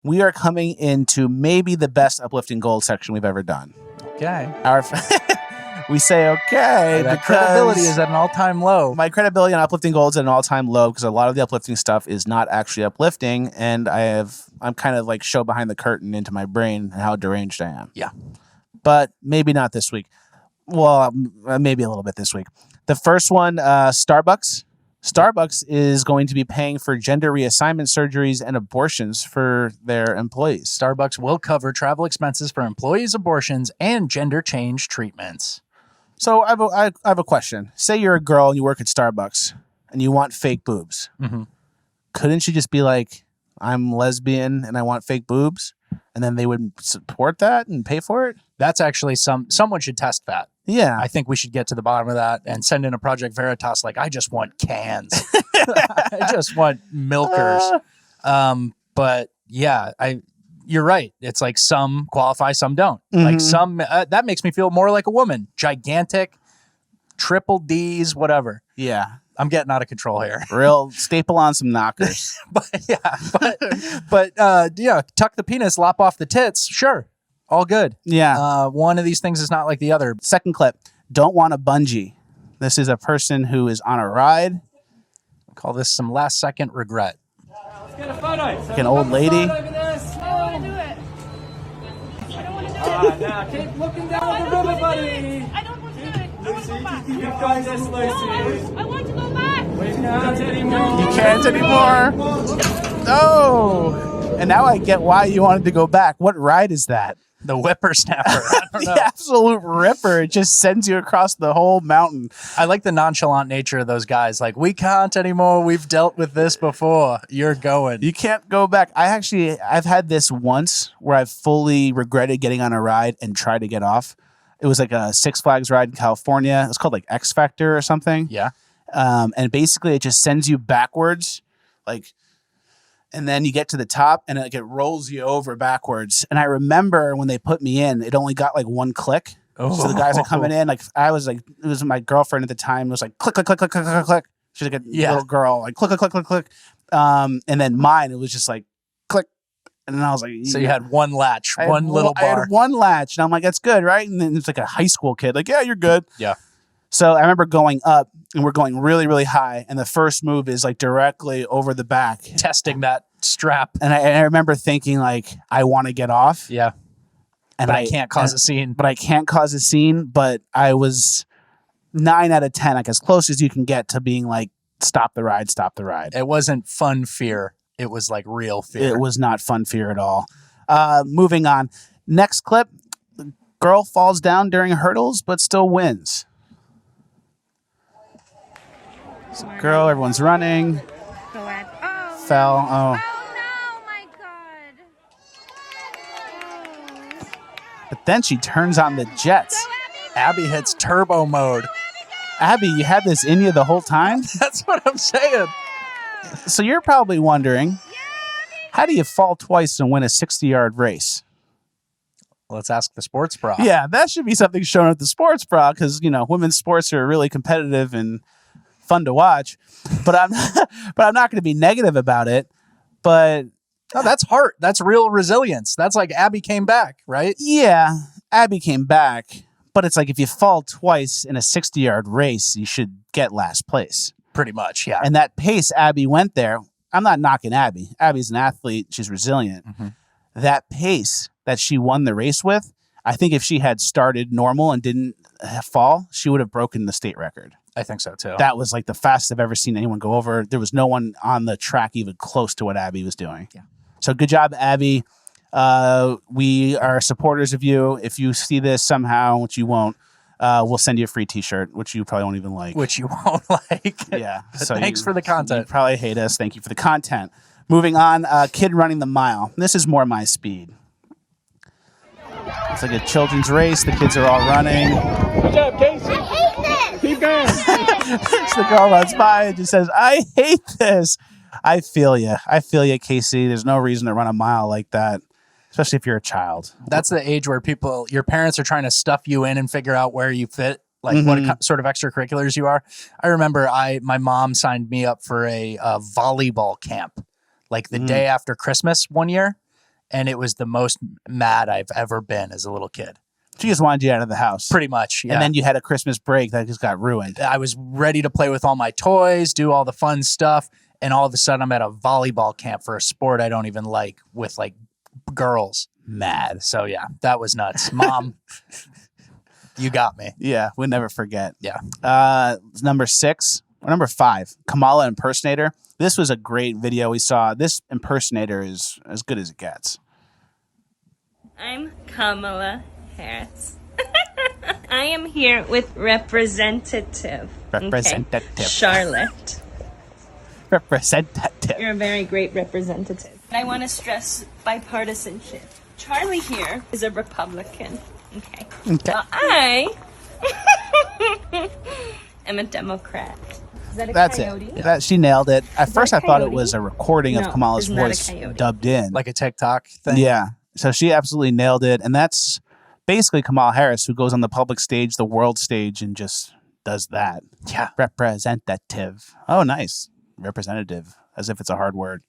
we are coming into maybe the best uplifting gold section we've ever done. Okay. We say okay That because credibility is at an all-time low. my credibility on uplifting gold is at an all-time low because a lot of the uplifting stuff is not actually uplifting, and I'm kind of like show behind the curtain into my brain how deranged I am. Yeah. But maybe not this week. Well, maybe a little bit this week. The first one, Starbucks. Starbucks is going to be paying for gender reassignment surgeries and abortions for their employees. Starbucks will cover travel expenses for employees' abortions and gender change treatments. So I have a question. Say you're a girl and you work at Starbucks and you want fake boobs. Mm-hmm. Couldn't you just be like, I'm lesbian and I want fake boobs? And then they would support that and pay for it? That's actually someone should test that. Yeah. I think we should get to the bottom of that and send in a Project Veritas. Like, I just want cans. I just want milkers. But yeah, you're right. It's like some qualify, some don't. Mm-hmm. Like some, that makes me feel more like a woman. Gigantic, triple D's, whatever. Yeah. I'm getting out of control here. Real staple on some knockers. but tuck the penis, lop off the tits. Sure. All good. Yeah. One of these things is not like the other. Second clip. Don't want a bungee. This is a person who is on a ride. Call this some last second regret. Let's get a photo. Like an old lady. I don't want to do it. I don't want to do it. Now keep looking down the river, buddy. I don't want to do it. I want to go back. You've got this, Lucy. I want to go back. We can't anymore. You can't anymore. Oh. And now I get why you wanted to go back. What ride is that? The whippersnapper. I don't know. The absolute ripper. It just sends you across the whole mountain. I like the nonchalant nature of those guys. Like, we can't anymore. We've dealt with this before. You're going. You can't go back. I've had this once where I've fully regretted getting on a ride and tried to get off. It was like a Six Flags ride in California. It's called like X Factor or something. Yeah. And basically it just sends you backwards, like, and then you get to the top and it rolls you over backwards. And I remember when they put me in, it only got like one click. Oh. So the guys are coming in, like I was like, it was my girlfriend at the time. It was like click, click, click, click, click, click, click. She's like a little girl, like click, click, click, click, click. And then mine, it was just like click. And then I was like, so you had one latch, one little bar. I had one latch, and I'm like, that's good, right? And then it's like a high school kid, like, yeah, you're good. Yeah. So I remember going up, and we're going really, really high, and the first move is like directly over the back, testing that strap. And I remember thinking like, I want to get off. Yeah. And but I can't cause a scene. But I can't cause a scene. But I was 9 out of 10, like as close as you can get to being like, stop the ride, stop the ride. It wasn't fun fear. It was like real fear. It was not fun fear at all. Moving on. Next clip. The girl falls down during hurdles, but still wins. So girl, everyone's running. Go ahead. Oh. Fell. Oh. Oh no, my God. But then she turns on the jets. Abby hits turbo mode. Abby, you had this in you the whole time? That's what I'm saying. So you're probably wondering, how do you fall twice and win a 60-yard race? Let's ask the sports bra. Yeah, that should be something shown at the sports bra because, you know, women's sports are really competitive and fun to watch. But I'm not going to be negative about it. But no, that's heart. That's real resilience. That's like Abby came back, right? Yeah, Abby came back. But it's like if you fall twice in a 60-yard race, you should get last place. Pretty much, yeah. And that pace Abby went there, I'm not knocking Abby. Abby's an athlete. She's resilient. Mm-hmm. That pace that she won the race with, I think if she had started normal and didn't fall, she would have broken the state record. I think so, too. That was like the fastest I've ever seen anyone go over. There was no one on the track even close to what Abby was doing. Yeah. So good job, Abby. We are supporters of you. If you see this somehow, which you won't, we'll send you a free t-shirt, which you probably won't even like. Which you won't like. Yeah. So thanks for the content. You probably hate us. Thank you for the content. Moving on, kid running the mile. This is more my speed. It's like a children's race. The kids are all running. Good job, Casey. I hate this. Keep going. So the girl runs by and just says, I hate this. I feel you. I feel you, Casey. There's no reason to run a mile like that, especially if you're a child. That's the age where your parents are trying to stuff you in and figure out where you fit, like what sort of extracurriculars you are. I remember my mom signed me up for a volleyball camp, like the day after Christmas one year. and it was the most mad I've ever been as a little kid. She just wanted you out of the house. Pretty much, yeah. And then you had a Christmas break that just got ruined. I was ready to play with all my toys, do all the fun stuff, and all of a sudden I'm at a volleyball camp for a sport I don't even like with like girls. Mad. So yeah, that was nuts. Mom, you got me. Yeah, we'll never forget. Yeah. Number 6 or number 5, Kamala impersonator. This was a great video we saw. This impersonator is as good as it gets. I'm Kamala Harris. I am here with Representative. Representative. Okay. Charlotte. Representative. You're a very great representative. And I want to stress bipartisanship. Charlie here is a Republican. Okay. Well, I am a Democrat. Is that a That's coyote? it. She nailed it. At Is first, that I thought it coyote? was a recording of No, Kamala's it's not a voice coyote. dubbed in. Like a TikTok thing. Yeah. So she absolutely nailed it. And that's basically Kamala Harris, who goes on the public stage, the world stage, and just does that. Yeah. Representative. Oh, nice. Representative. As if it's a hard word.